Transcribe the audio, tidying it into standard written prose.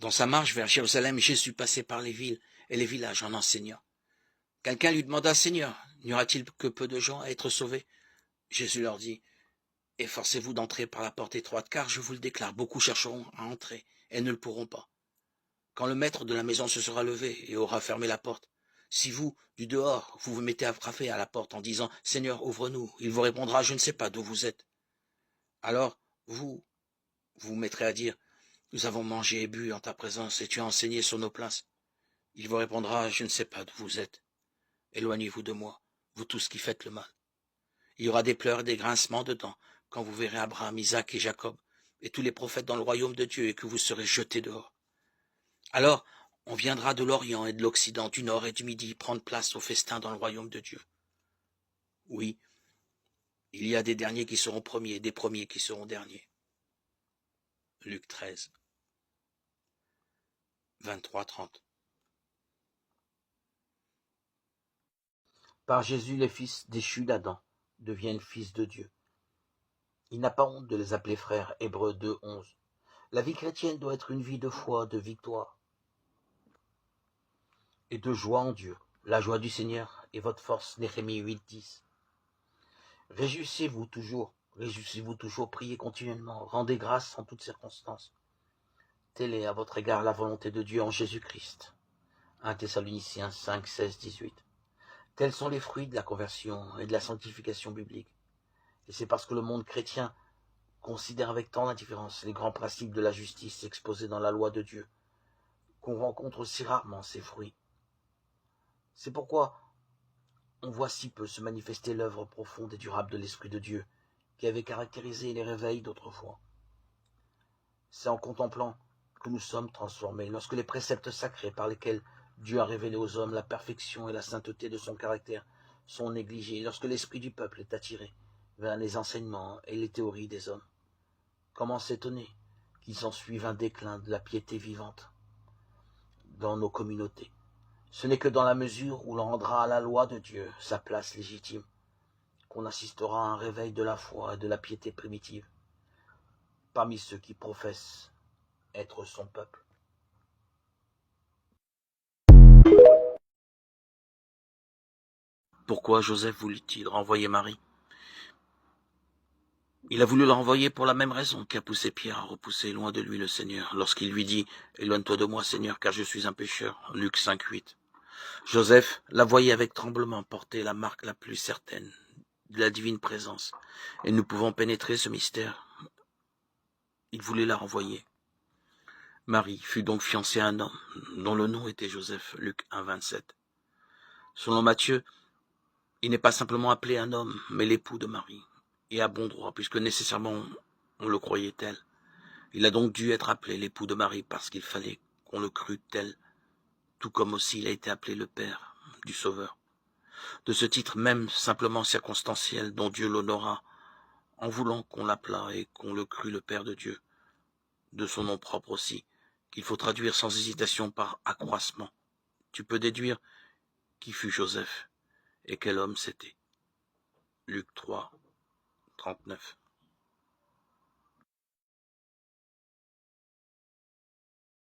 Dans sa marche vers Jérusalem, Jésus passait par les villes et les villages en enseignant. Quelqu'un lui demanda, « Seigneur, n'y aura-t-il que peu de gens à être sauvés ?» Jésus leur dit, « Efforcez-vous d'entrer par la porte étroite, car je vous le déclare, beaucoup chercheront à entrer et ne le pourront pas. Quand le maître de la maison se sera levé et aura fermé la porte, si vous, du dehors, vous vous mettez à frapper à la porte en disant, « Seigneur, ouvre-nous », il vous répondra, « Je ne sais pas d'où vous êtes. » Alors, vous vous mettrez à dire, « Nous avons mangé et bu en ta présence et tu as enseigné sur nos places. » Il vous répondra, « Je ne sais pas d'où vous êtes. Éloignez-vous de moi, vous tous qui faites le mal. » Il y aura des pleurs et des grincements de dents quand vous verrez Abraham, Isaac et Jacob et tous les prophètes dans le royaume de Dieu et que vous serez jetés dehors. Alors, on viendra de l'Orient et de l'Occident, du Nord et du Midi, prendre place au festin dans le royaume de Dieu. Oui, il y a des derniers qui seront premiers et des premiers qui seront derniers. Luc 13, 23-30. Par Jésus, les fils déchus d'Adam deviennent fils de Dieu. Il n'a pas honte de les appeler frères, Hébreux 2, 11. La vie chrétienne doit être une vie de foi, de victoire et de joie en Dieu. La joie du Seigneur est votre force, Néhémie 8, 10. Réjouissez-vous toujours, priez continuellement, rendez grâce en toutes circonstances. Telle est à votre égard la volonté de Dieu en Jésus-Christ. 1 Thessaloniciens 5, 16, 18. Tels sont les fruits de la conversion et de la sanctification biblique. Et c'est parce que le monde chrétien considère avec tant d'indifférence les grands principes de la justice exposés dans la loi de Dieu qu'on rencontre si rarement ces fruits. C'est pourquoi on voit si peu se manifester l'œuvre profonde et durable de l'Esprit de Dieu qui avait caractérisé les réveils d'autrefois. C'est en contemplant que nous sommes transformés, lorsque les préceptes sacrés par lesquels Dieu a révélé aux hommes la perfection et la sainteté de son caractère sont négligés, lorsque l'esprit du peuple est attiré vers les enseignements et les théories des hommes. Comment s'étonner qu'il s'en suive un déclin de la piété vivante dans nos communautés? Ce n'est que dans la mesure où l'on rendra à la loi de Dieu sa place légitime qu'on assistera à un réveil de la foi et de la piété primitive parmi ceux qui professent être son peuple. Pourquoi Joseph voulut-il renvoyer Marie? Il a voulu la renvoyer pour la même raison qu'a poussé Pierre à repousser loin de lui le Seigneur, lorsqu'il lui dit « Éloigne-toi de moi, Seigneur, car je suis un pécheur » Luc 5, 8. Joseph la voyait avec tremblement porter la marque la plus certaine de la divine présence, et nous pouvons pénétrer ce mystère. Il voulait la renvoyer. Marie fut donc fiancée à un homme dont le nom était Joseph, Luc 1, 27. Selon Matthieu, il n'est pas simplement appelé un homme, mais l'époux de Marie, et à bon droit, puisque nécessairement on le croyait tel. Il a donc dû être appelé l'époux de Marie, parce qu'il fallait qu'on le crût tel, tout comme aussi il a été appelé le Père du Sauveur. De ce titre même simplement circonstanciel dont Dieu l'honora, en voulant qu'on l'appelât et qu'on le crût le Père de Dieu, de son nom propre aussi, qu'il faut traduire sans hésitation par accroissement. Tu peux déduire qui fut Joseph et quel homme c'était. Luc 3, 39.